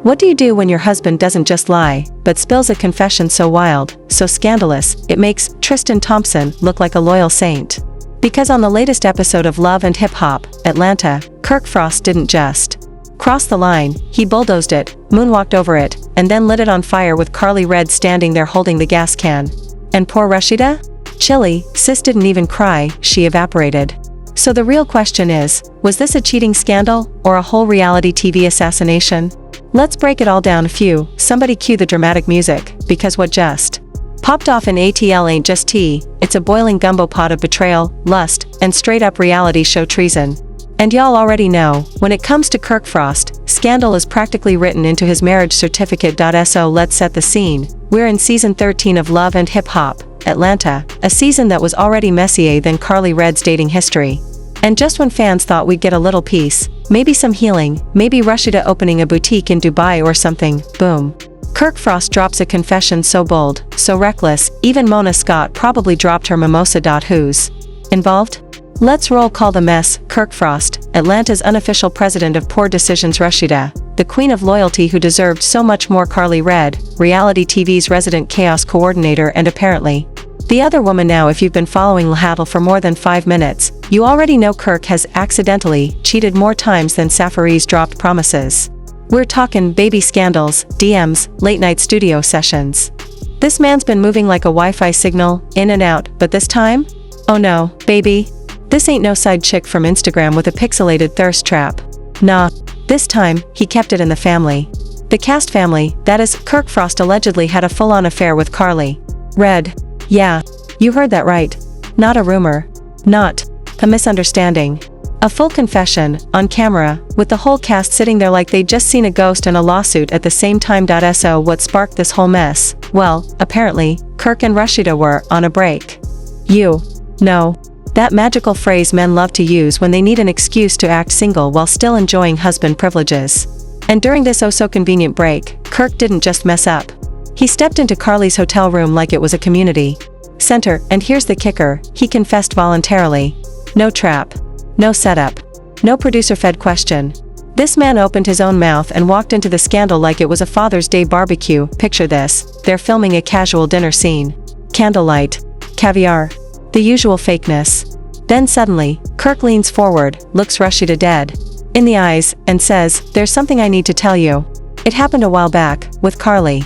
What do you do when your husband doesn't just lie, but spills a confession so wild, so scandalous, it makes Tristan Thompson look like a loyal saint? Because on the latest episode of Love and Hip Hop, Atlanta, Kirk Frost didn't just cross the line, he bulldozed it, moonwalked over it, and then lit it on fire with Carly Red standing there holding the gas can. And poor Rasheeda? Chilly, sis didn't even cry, she evaporated. So the real question is, was this a cheating scandal, or a whole reality TV assassination? Let's break it all down. Somebody cue the dramatic music, because what just popped off in ATL ain't just tea, it's a boiling gumbo pot of betrayal, lust, and straight-up reality show treason. And y'all already know, when it comes to Kirk Frost, scandal is practically written into his marriage certificate. So let's set the scene. We're in season 13 of Love and Hip Hop, Atlanta, a season that was already messier than Carly Red's dating history. And just when fans thought we'd get a little peace, maybe some healing, maybe Rasheeda opening a boutique in Dubai or something, boom. Kirk Frost drops a confession so bold, so reckless, even Mona Scott probably dropped her mimosa. Who's involved? Let's roll call the mess. Kirk Frost, Atlanta's unofficial president of poor decisions. Rasheeda, the queen of loyalty who deserved so much more. Carly Red, reality TV's resident chaos coordinator and apparently the other woman. Now if you've been following LHHATL for more than 5 minutes, you already know Kirk has accidentally cheated more times than Safaree's dropped promises. We're talking baby scandals, DMs, late-night studio sessions. This man's been moving like a Wi-Fi signal, in and out, but this time? Oh no, baby. This ain't no side chick from Instagram with a pixelated thirst trap. Nah. This time, he kept it in the family. The cast family, that is, Kirk Frost allegedly had a full-on affair with Carly Red. Yeah. You heard that right. Not a rumor. Not a misunderstanding. A full confession, on camera, with the whole cast sitting there like they'd just seen a ghost and a lawsuit at the same time. So what sparked this whole mess? Well, apparently, Kirk and Rasheeda were on a break. You know, that magical phrase men love to use when they need an excuse to act single while still enjoying husband privileges. And during this oh-so-convenient break, Kirk didn't just mess up. He stepped into Carly's hotel room like it was a community center, and here's the kicker, he confessed voluntarily. No trap. No setup. No producer-fed question. This man opened his own mouth and walked into the scandal like it was a Father's Day barbecue. Picture this, they're filming a casual dinner scene. Candlelight. Caviar. The usual fakeness. Then suddenly, Kirk leans forward, looks Rasheeda dead in the eyes, and says, "There's something I need to tell you. It happened a while back, with Carly."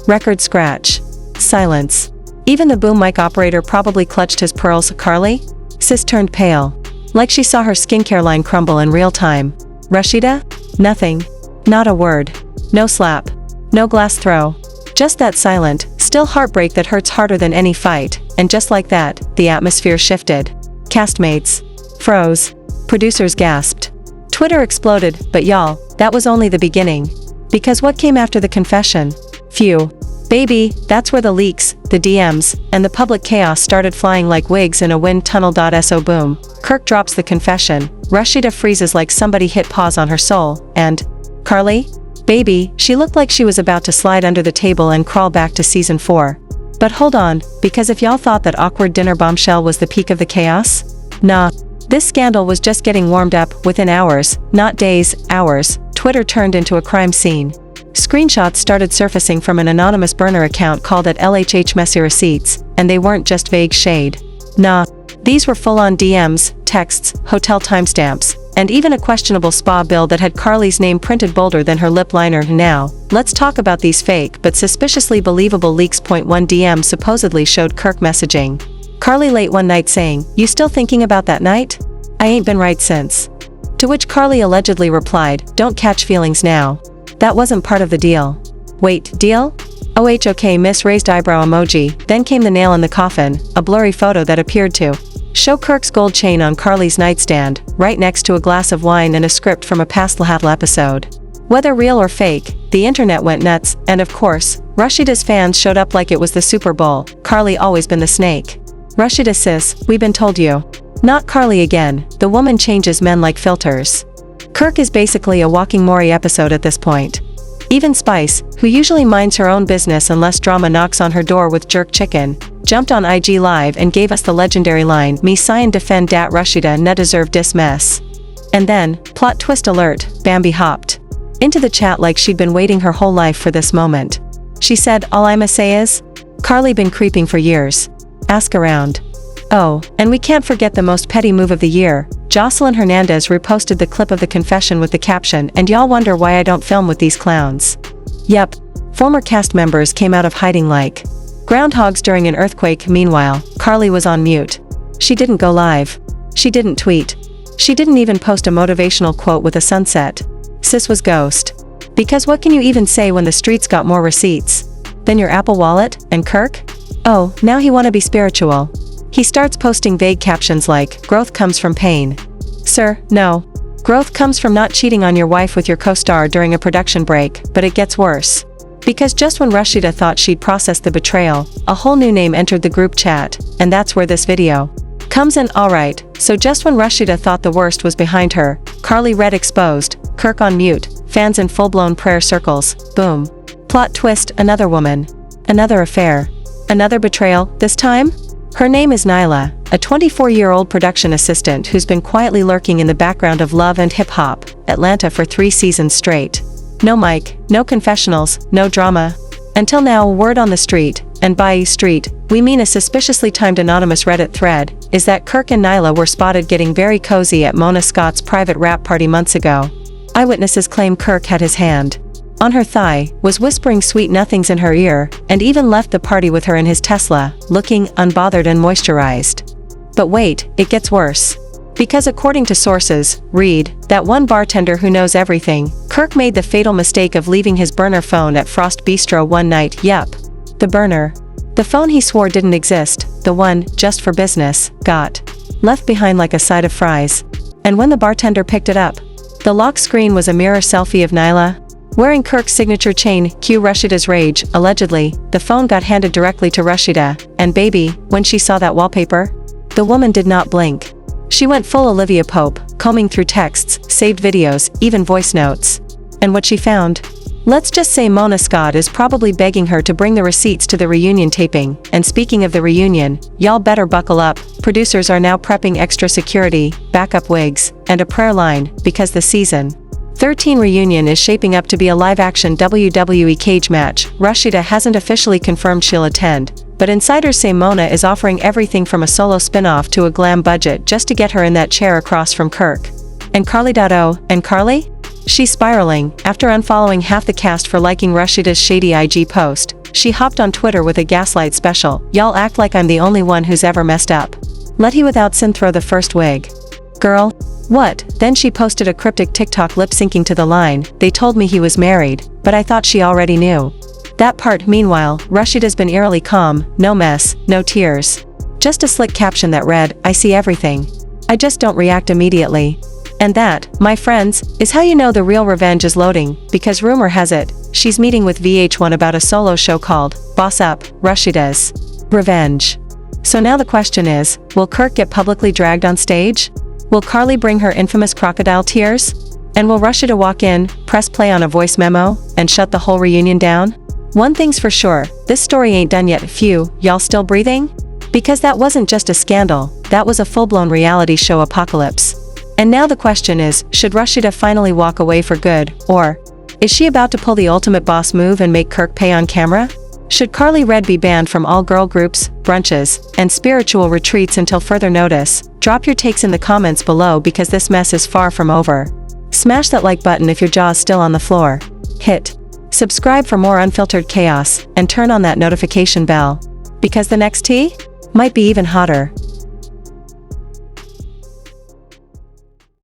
Record scratch. Silence. Even the boom mic operator probably clutched his pearls. Carly? Sis turned pale. Like she saw her skincare line crumble in real time. Rasheeda? Nothing. Not a word. No slap. No glass throw. Just that silent, still heartbreak that hurts harder than any fight, and just like that, the atmosphere shifted. Castmates froze. Producers gasped. Twitter exploded, but y'all, that was only the beginning. Because what came after the confession? Phew. Baby, that's where the leaks, the DMs, and the public chaos started flying like wigs in a wind tunnel. So boom. Kirk drops the confession, Rasheeda freezes like somebody hit pause on her soul, and Carly? Baby, she looked like she was about to slide under the table and crawl back to season 4. But hold on, because if y'all thought that awkward dinner bombshell was the peak of the chaos? Nah. This scandal was just getting warmed up. Within hours, not days, hours, Twitter turned into a crime scene. Screenshots started surfacing from an anonymous burner account called at LHH Messy Receipts, and they weren't just vague shade. Nah. These were full-on DMs, texts, hotel timestamps, and even a questionable spa bill that had Carly's name printed bolder than her lip liner. Now, let's talk about these fake but suspiciously believable leaks. Point 1 DM supposedly showed Kirk messaging Carly late one night saying, "You still thinking about that night? I ain't been right since." To which Carly allegedly replied, "Don't catch feelings now. That wasn't part of the deal." Wait, deal? Okay, miss raised eyebrow emoji. Then came the nail in the coffin, a blurry photo that appeared to show Kirk's gold chain on Carly's nightstand, right next to a glass of wine and a script from a past LHHATL episode. Whether real or fake, the internet went nuts, and of course, Rasheeda's fans showed up like it was the Super Bowl. Carly always been the snake. Rasheeda sis, we been told you. Not Carly again, the woman changes men like filters. Kirk is basically a walking Maury episode at this point. Even Spice, who usually minds her own business unless drama knocks on her door with jerk chicken, jumped on IG Live and gave us the legendary line, "Me sign defend dat Rasheeda na deserve dis mess." And then, plot twist alert, Bambi hopped into the chat like she'd been waiting her whole life for this moment. She said, "All I'ma say is, Carly been creeping for years. Ask around." Oh, and we can't forget the most petty move of the year. Jocelyn Hernandez reposted the clip of the confession with the caption, "And y'all wonder why I don't film with these clowns." Yep. Former cast members came out of hiding like groundhogs during an earthquake. Meanwhile, Carly was on mute. She didn't go live. She didn't tweet. She didn't even post a motivational quote with a sunset. Sis was ghost. Because what can you even say when the streets got more receipts than your Apple Wallet and Kirk? Oh, now he wanna be spiritual. He starts posting vague captions like, "Growth comes from pain." Sir, no. Growth comes from not cheating on your wife with your co-star during a production break, but it gets worse. Because just when Rasheeda thought she'd processed the betrayal, a whole new name entered the group chat, and that's where this video comes in. Alright, so just when Rasheeda thought the worst was behind her, Carly read exposed, Kirk on mute, fans in full-blown prayer circles, boom. Plot twist, another woman. Another affair. Another betrayal, this time? Her name is Nyla, a 24-year-old production assistant who's been quietly lurking in the background of Love and Hip Hop, Atlanta for 3 seasons straight. No mic, no confessionals, no drama. Until now, word on the street, and by street, we mean a suspiciously timed anonymous Reddit thread, is that Kirk and Nyla were spotted getting very cozy at Mona Scott's private rap party months ago. Eyewitnesses claim Kirk had his hand on her thigh, was whispering sweet nothings in her ear, and even left the party with her in his Tesla, looking unbothered and moisturized. But wait, it gets worse. Because according to sources, read, that one bartender who knows everything, Kirk made the fatal mistake of leaving his burner phone at Frost Bistro one night. Yep. The burner. The phone he swore didn't exist, the one, just for business, got left behind like a side of fries. And when the bartender picked it up, the lock screen was a mirror selfie of Nyla wearing Kirk's signature chain. Cue Rasheeda's rage. Allegedly, the phone got handed directly to Rasheeda, and baby, when she saw that wallpaper, the woman did not blink. She went full Olivia Pope, combing through texts, saved videos, even voice notes. And what she found? Let's just say Mona Scott is probably begging her to bring the receipts to the reunion taping. And speaking of the reunion, y'all better buckle up. Producers are now prepping extra security, backup wigs, and a prayer line, because the season 13 reunion is shaping up to be a live-action WWE cage match. Rasheeda hasn't officially confirmed she'll attend, but insiders say Mona is offering everything from a solo spin-off to a glam budget just to get her in that chair across from Kirk. And Carly. And Carly? She's spiraling. After unfollowing half the cast for liking Rasheeda's shady IG post, she hopped on Twitter with a gaslight special. "Y'all act like I'm the only one who's ever messed up. Let he without sin throw the first wig. Girl. What?" Then she posted a cryptic TikTok lip-syncing to the line, "They told me he was married, but I thought she already knew that part." Meanwhile, Rasheeda's been eerily calm, no mess, no tears. Just a slick caption that read, "I see everything. I just don't react immediately." And that, my friends, is how you know the real revenge is loading, because rumor has it, she's meeting with VH1 about a solo show called Boss Up, Rasheeda's Revenge. So now the question is, will Kirk get publicly dragged on stage? Will Carly bring her infamous crocodile tears? And will Rasheeda walk in, press play on a voice memo, and shut the whole reunion down? One thing's for sure, this story ain't done yet. Phew, y'all still breathing? Because that wasn't just a scandal, that was a full-blown reality show apocalypse. And now the question is, should Rasheeda finally walk away for good, or is she about to pull the ultimate boss move and make Kirk pay on camera? Should Carly Red be banned from all girl groups, brunches, and spiritual retreats until further notice? Drop your takes in the comments below because this mess is far from over. Smash that like button if your jaw's still on the floor. Hit subscribe for more unfiltered chaos, and turn on that notification bell. Because the next tea might be even hotter.